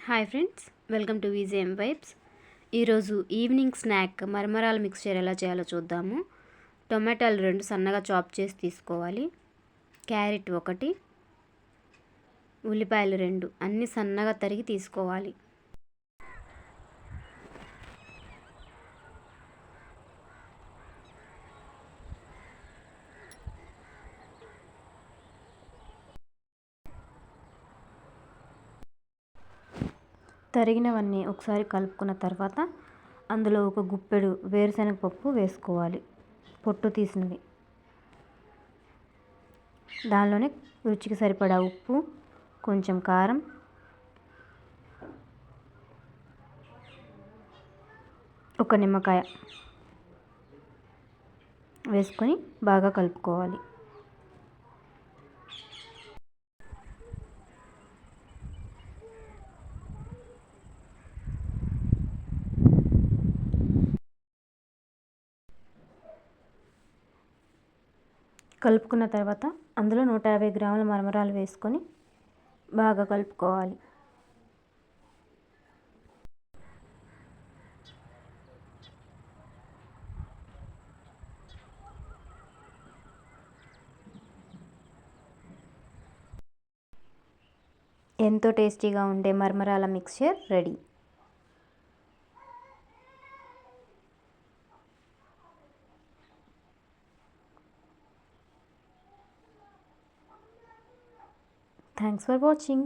Hi friends, welcome to VJM vibes. ఈరోజు evening snack మరమరాల mixture ఎలా చేయాలో చూద్దాము. టొమాటోలు 2 సన్నగా చాప్ చేసి తీసుకోవాలి. క్యారెట్ 1, ఉల్లిపాయలు 2 అన్నీ సన్నగా తరిగి తీసుకోవాలి. తరిగినవన్నీ ఒకసారి కలుపుకున్న తర్వాత అందులో ఒక గుప్పెడు వేరుశనగ పప్పు వేసుకోవాలి, పొట్టు తీసినవి. దానిలోనే రుచికి సరిపడా ఉప్పు, కొంచెం కారం, ఒక నిమ్మకాయ వేసుకొని బాగా కలుపుకోవాలి. కలుపుకున్న తర్వాత అందులో 150 గ్రాముల మరమరాలు వేసుకొని బాగా కలుపుకోవాలి. ఎంతో టేస్టీగా ఉండే మరమరాల mixture ready. Thanks for watching.